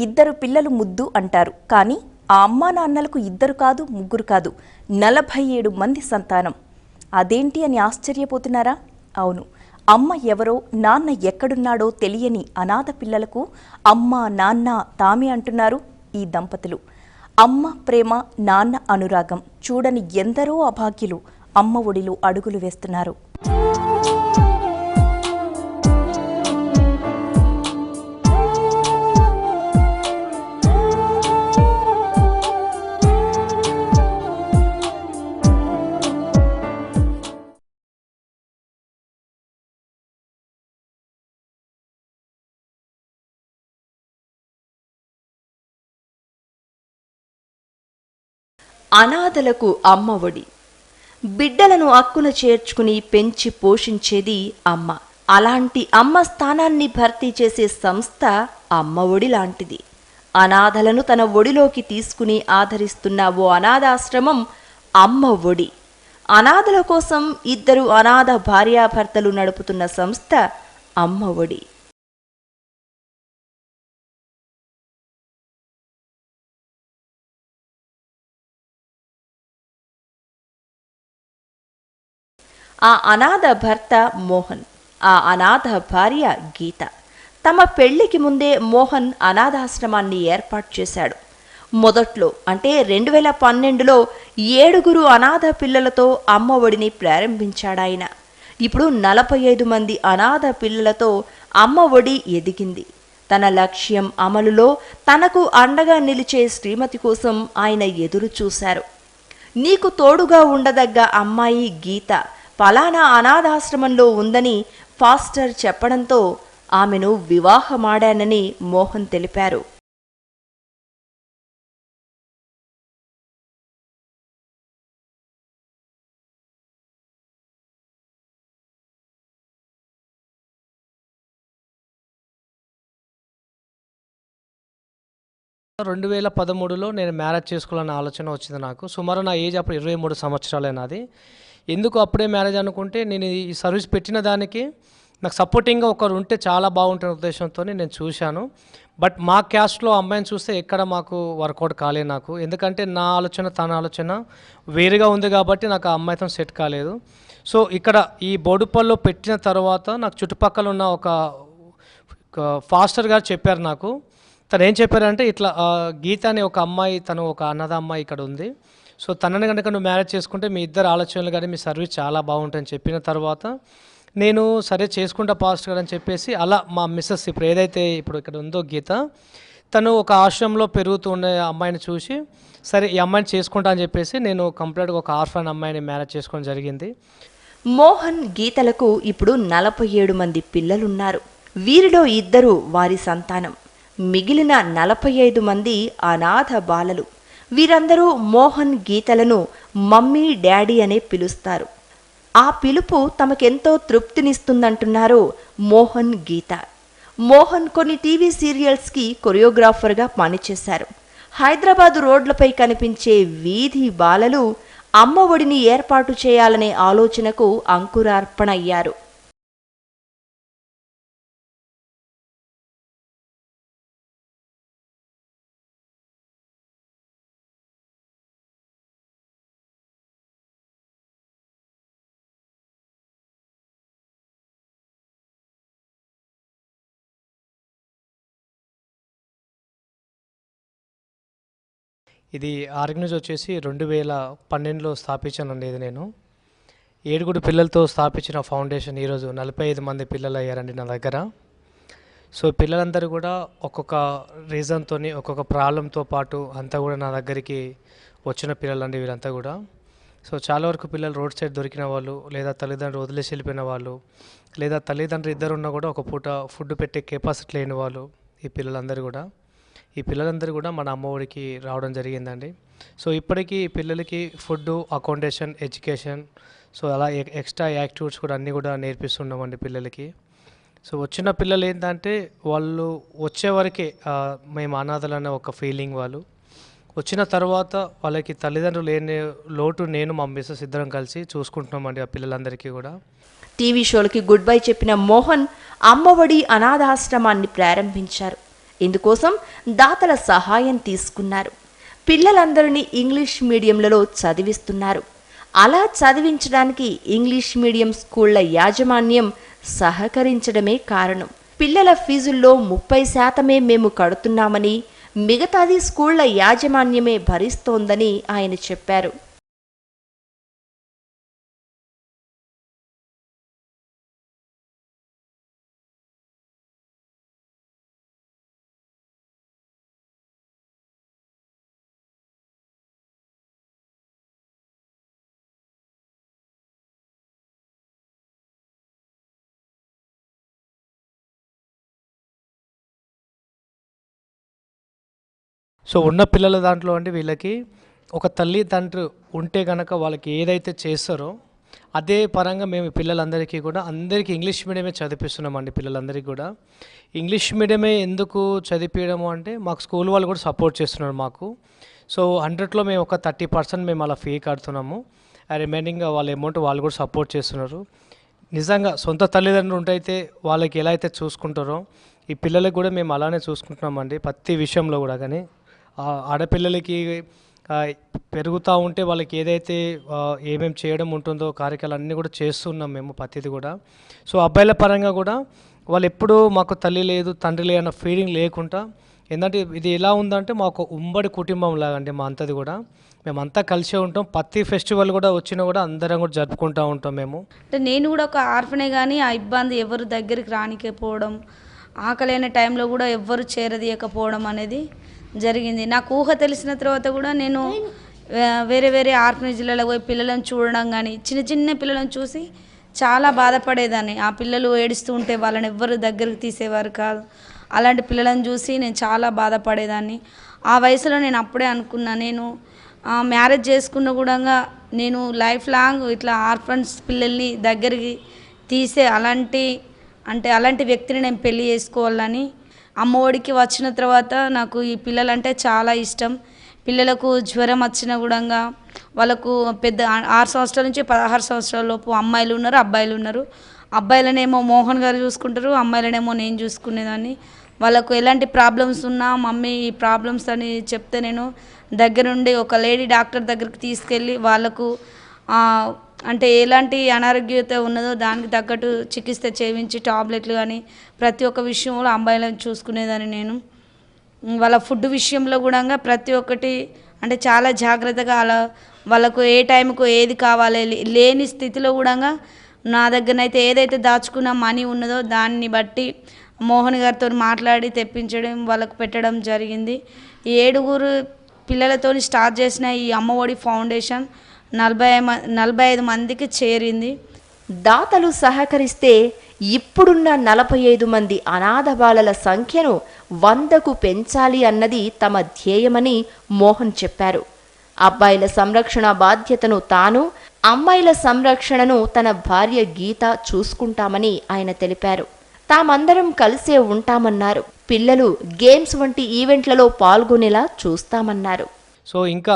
ఇద్దరు పిల్లలు ముద్దు అంటారు. కానీ ఆ అమ్మా నాన్నలకు ఇద్దరు కాదు, ముగ్గురు కాదు, 47 మంది సంతానం. అదేంటి అని ఆశ్చర్యపోతున్నారా? అవును, అమ్మ ఎవరో నాన్న ఎక్కడున్నాడో తెలియని అనాథ పిల్లలకు అమ్మ నాన్న తామే అంటున్నారు ఈ దంపతులు. అమ్మ ప్రేమ, నాన్న అనురాగం చూడని ఎందరో అభాగ్యులు అమ్మ ఒడిలో అడుగులు వేస్తున్నారు. అనాథలకు అమ్మ ఒడి. బిడ్డలను అక్కున చేర్చుకుని పెంచి పోషించేది అమ్మ. అలాంటి అమ్మ స్థానాన్ని భర్తీ చేసే సంస్థ అమ్మ ఒడి లాంటిది. అనాథలను తన ఒడిలోకి తీసుకుని ఆదరిస్తున్న ఓ అనాథాశ్రమం అమ్మ ఒడి. అనాథల కోసం ఇద్దరు అనాథ భార్యాభర్తలు నడుపుతున్న సంస్థ అమ్మ ఒడి. ఆ అనాథ భర్త మోహన్, ఆ అనాథ భార్య గీత. తమ పెళ్లికి ముందే మోహన్ అనాథాశ్రమాన్ని ఏర్పాటు చేశాడు. మొదట్లో అంటే 2012లో 7 అనాథ పిల్లలతో అమ్మ ఒడిని ప్రారంభించాడాయన. ఇప్పుడు 45 మంది అనాథ పిల్లలతో అమ్మ ఒడి ఎదిగింది. తన లక్ష్యం అమలులో తనకు అండగా నిలిచే శ్రీమతి కోసం ఆయన ఎదురు చూశారు. నీకు తోడుగా ఉండదగ్గ అమ్మాయి గీత పలానా అనాథాశ్రమంలో ఉందని ఫాస్టర్ చెప్పడంతో ఆమెను వివాహమాడానని మోహన్ తెలిపారు. రెండు 2013లో నేను మ్యారేజ్ చేసుకోవాలనే ఆలోచన వచ్చింది నాకు. సుమారు నా ఏజ్ అప్పుడు 23 సంవత్సరాలే నాది. ఎందుకు అప్పుడే మ్యారేజ్ అనుకుంటే, నేను ఈ సర్వీస్ పెట్టిన దానికి నాకు సపోర్టింగ్గా ఒకరు ఉంటే చాలా బాగుంటున్న ఉద్దేశంతో నేను చూశాను. బట్ మా క్యాస్ట్లో అమ్మాయిని చూస్తే ఎక్కడ మాకు వర్కౌట్ కాలేదు నాకు. ఎందుకంటే నా ఆలోచన తన ఆలోచన వేరుగా ఉంది కాబట్టి నాకు ఆ అమ్మాయితో సెట్ కాలేదు. సో ఇక్కడ ఈ బోడుపల్లో పెట్టిన తర్వాత నాకు చుట్టుపక్కల ఉన్న ఒక ఫాస్టర్ గారు చెప్పారు నాకు. తను ఏం చెప్పారంటే, ఇట్లా గీత అనే ఒక అమ్మాయి, తను ఒక అనాథ అమ్మాయి ఇక్కడ ఉంది. సో తనని కనుక నువ్వు మ్యారేజ్ చేసుకుంటే మీ ఇద్దరు ఆలోచనలు కానీ మీ సర్వీస్ చాలా బాగుంటుందని చెప్పిన తర్వాత నేను సరే చేసుకుంటా పాస్టర్ గారు అని చెప్పేసి, అలా మా మిస్సెస్ ఇప్పుడు ఏదైతే ఇప్పుడు ఇక్కడ ఉందో గీత, తను ఒక ఆశ్రమంలో పెరుగుతూ ఉండే అమ్మాయిని చూసి సరే ఈ అమ్మాయిని చేసుకుంటా అని చెప్పేసి నేను కంప్లీట్గా ఒక ఆర్ఫన్ అమ్మాయిని మ్యారేజ్ చేసుకోవడం జరిగింది. మోహన్ గీతలకు ఇప్పుడు 47 మంది పిల్లలున్నారు. వీరిలో 2 వారి సంతానం. మిగిలిన 45 మంది అనాథ బాలలు. వీరందరూ మోహన్ గీతలను మమ్మీ డాడీ అనే పిలుస్తారు. ఆ పిలుపు తమకెంతో తృప్తినిస్తుందంటున్నారు మోహన్ గీత. మోహన్ కొన్ని టీవీ సీరియల్స్కి కొరియోగ్రాఫర్గా పనిచేశారు. హైదరాబాదు రోడ్లపై కనిపించే వీధి బాలలు అమ్మ ఒడిని ఏర్పాటు చేయాలనే ఆలోచనకు అంకురార్పణ అయ్యారు. ఇది ఆర్గనైజ్ వచ్చేసి 2012లో స్థాపించానండి. ఇది నేను 7 పిల్లలతో స్థాపించిన ఫౌండేషన్ ఈరోజు 45 మంది పిల్లలు అయ్యారండి నా దగ్గర. సో పిల్లలందరూ కూడా ఒక్కొక్క రీజన్తో, ఒక్కొక్క ప్రాబ్లంతో పాటు అంతా కూడా నా దగ్గరికి వచ్చిన పిల్లలండి వీళ్ళంతా కూడా. సో చాలా వరకు పిల్లలు రోడ్ సైడ్ దొరికిన వాళ్ళు, లేదా తల్లిదండ్రులు వదిలేసి వెళ్ళిపోయిన వాళ్ళు, లేదా తల్లిదండ్రులు ఇద్దరు ఉన్నా కూడా ఒక పూట ఫుడ్ పెట్టే కెపాసిటీ లేని వాళ్ళు ఈ పిల్లలందరూ కూడా మన అమ్మ ఒడికి రావడం జరిగిందండి. సో ఇప్పటికీ పిల్లలకి ఫుడ్, అకామిడేషన్, ఎడ్యుకేషన్, సో అలా ఎక్స్ట్రా యాక్టివిటీస్ కూడా అన్నీ కూడా నేర్పిస్తున్నామండి పిల్లలకి. సో వచ్చిన పిల్లలు ఏంటంటే వాళ్ళు వచ్చేవరకే మేము అనాథలనే ఒక ఫీలింగ్. వాళ్ళు వచ్చిన తర్వాత వాళ్ళకి తల్లిదండ్రులు లేని లోటు నేను మా మిస్సెస్ ఇద్దరం కలిసి చూసుకుంటున్నామండి ఆ పిల్లలందరికీ కూడా. టీవీ షోలకి గుడ్ బై చెప్పిన మోహన్ అమ్మఒడి అనాథాశ్రమాన్ని ప్రారంభించారు. ఇందుకోసం దాతల సహాయం తీసుకున్నారు. పిల్లలందరినీ ఇంగ్లీష్ మీడియంలలో చదివిస్తున్నారు. అలా చదివించడానికి ఇంగ్లీష్ మీడియం స్కూళ్ల యాజమాన్యం సహకరించడమే కారణం. పిల్లల ఫీజుల్లో 30% మేము కడుతున్నామని, మిగతాది స్కూళ్ల యాజమాన్యమే భరిస్తోందని ఆయన చెప్పారు. సో ఉన్న పిల్లల దాంట్లో అంటే వీళ్ళకి ఒక తల్లిదండ్రులు ఉంటే కనుక వాళ్ళకి ఏదైతే చేస్తారో అదే పరంగా మేము పిల్లలందరికీ కూడా అందరికీ ఇంగ్లీష్ మీడియమే చదివిస్తున్నామండి. పిల్లలందరికీ కూడా ఇంగ్లీష్ మీడియమే ఎందుకు చదివించడము అంటే మాకు స్కూల్ వాళ్ళు కూడా సపోర్ట్ చేస్తున్నారు మాకు. సో 100లో మేము ఒక 30% మేము అలా ఫీ కడుతున్నాము. రిమైనింగ్ వాళ్ళ అమౌంట్ వాళ్ళు కూడా సపోర్ట్ చేస్తున్నారు. నిజంగా సొంత తల్లిదండ్రులు ఉంటైతే వాళ్ళకి ఎలా అయితే చూసుకుంటారో ఈ పిల్లలకి కూడా మేము అలానే చూసుకుంటున్నామండి ప్రతి విషయంలో కూడా. కానీ ఆడపిల్లలకి పెరుగుతూ ఉంటే వాళ్ళకి ఏదైతే ఏమేమి చేయడం ఉంటుందో కార్యక్రమాలు అన్నీ కూడా చేస్తున్నాం మేము ప్రతిది కూడా. సో అబ్బాయిల పరంగా కూడా వాళ్ళు ఎప్పుడూ మాకు తల్లి లేదు తండ్రి లేదు అన్న ఫీలింగ్ లేకుండా, ఏంటంటే ఇది ఎలా ఉందంటే మాకు ఉమ్మడి కుటుంబం లాగండి. మా అంతది కూడా మేమంతా కలిసే ఉంటాం. ప్రతి ఫెస్టివల్ కూడా వచ్చినా కూడా అందరం కూడా జరుపుకుంటూ ఉంటాం మేము. అంటే నేను కూడా ఒక ఆర్ఫనే కానీ ఆ ఇబ్బంది ఎవరు దగ్గరికి రానికపోవడం, ఆకలైన టైంలో కూడా ఎవ్వరు చేరదీయకపోవడం అనేది జరిగింది. నాకు ఊహ తెలిసిన తర్వాత కూడా నేను వేరే వేరే ఆర్ఫనేజ్లలో పోయి పిల్లలను చూడడం కానీ, చిన్న చిన్న పిల్లలను చూసి చాలా బాధపడేదాన్ని. ఆ పిల్లలు ఏడుస్తూ ఉంటే వాళ్ళని ఎవ్వరు దగ్గరికి తీసేవారు కాదు. అలాంటి పిల్లలను చూసి నేను చాలా బాధపడేదాన్ని. ఆ వయసులో నేను అప్పుడే అనుకున్నా, నేను మ్యారేజ్ చేసుకున్న కూడా నేను లైఫ్ లాంగ్ ఇట్లా ఆర్ఫన్స్ పిల్లల్ని దగ్గరికి తీసే అలాంటి వ్యక్తిని నేను పెళ్లి చేసుకోవాలని. అమ్మఒడికి వచ్చిన తర్వాత నాకు ఈ పిల్లలంటే చాలా ఇష్టం. పిల్లలకు జ్వరం వచ్చినా కూడా వాళ్ళకు పెద్ద 6 సంవత్సరాల నుంచి 16 సంవత్సరాల లోపు అమ్మాయిలు ఉన్నారు, అబ్బాయిలు ఉన్నారు. అబ్బాయిలనేమో మోహన్ గారు చూసుకుంటారు, అమ్మాయిలనేమో నేను చూసుకునేదాన్ని. వాళ్ళకు ఎలాంటి ప్రాబ్లమ్స్ ఉన్నా మమ్మీ ఈ ప్రాబ్లమ్స్ అని చెప్తే నేను దగ్గరుండి ఒక లేడీ డాక్టర్ దగ్గరికి తీసుకెళ్ళి వాళ్ళకు అంటే ఎలాంటి అనారోగ్యత ఉన్నదో దానికి తగ్గట్టు చికిత్స చేయించి టాబ్లెట్లు కానీ ప్రతి ఒక్క విషయంలో అమ్మాయిలను చూసుకునేదాన్ని నేను. వాళ్ళ ఫుడ్ విషయంలో కూడా ప్రతి ఒక్కటి అంటే చాలా జాగ్రత్తగా అలా వాళ్ళకు ఏ టైంకు ఏది కావాలి లేని స్థితిలో కూడా నా దగ్గరనైతే ఏదైతే దాచుకున్న మనీ ఉన్నదో దాన్ని బట్టి మోహన్ గారితో మాట్లాడి తెప్పించడం వాళ్ళకు పెట్టడం జరిగింది. ఈ 7 పిల్లలతో స్టార్ట్ చేసిన ఈ అమ్మఒడి ఫౌండేషన్ 45 మందికి చేరింది. దాతలు సహకరిస్తే ఇప్పుడున్న 45 మంది అనాథ బాలల సంఖ్యను 100కు పెంచాలి అన్నది తమ ధ్యేయమని మోహన్ చెప్పారు. అబ్బాయిల సంరక్షణ బాధ్యతను తాను, అమ్మాయిల సంరక్షణను తన భార్య గీత చూసుకుంటామని ఆయన తెలిపారు. తామందరం కలిసే ఉంటామన్నారు. పిల్లలు గేమ్స్ వంటి ఈవెంట్లలో పాల్గొనేలా చూస్తామన్నారు. సో ఇంకా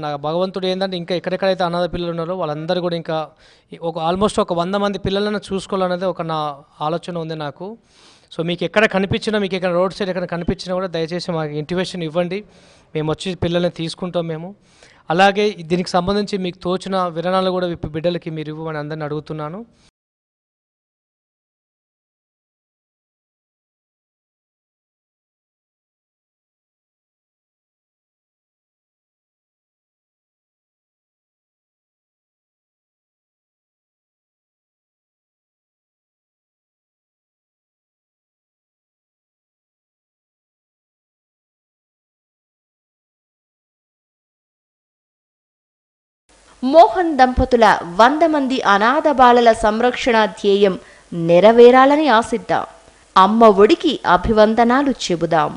నా భగవంతుడు ఏంటంటే ఇంకా ఎక్కడెక్కడైతే అనాథ పిల్లలు ఉన్నారో వాళ్ళందరూ కూడా ఇంకా ఆల్మోస్ట్ ఒక 100 మంది పిల్లలను చూసుకోవాలనేది ఒక నా ఆలోచన ఉంది నాకు. సో మీకు ఎక్కడ కనిపించినా, మీకు ఎక్కడ రోడ్ సైడ్ ఎక్కడ కనిపించినా కూడా దయచేసి మాకు ఇంటిమేషన్ ఇవ్వండి. మేము వచ్చి పిల్లల్ని తీసుకుంటాం మేము. అలాగే దీనికి సంబంధించి మీకు తోచిన విరాళాలు కూడా బిడ్డలకి మీరు ఇవ్వమని అందరిని అడుగుతున్నాను. మోహన్ దంపతుల 100 మంది అనాథ బాలల సంరక్షణ ధ్యేయం నెరవేరాలని ఆశిద్దాం. అమ్మ ఒడికి అభివందనాలు చెబుదాం.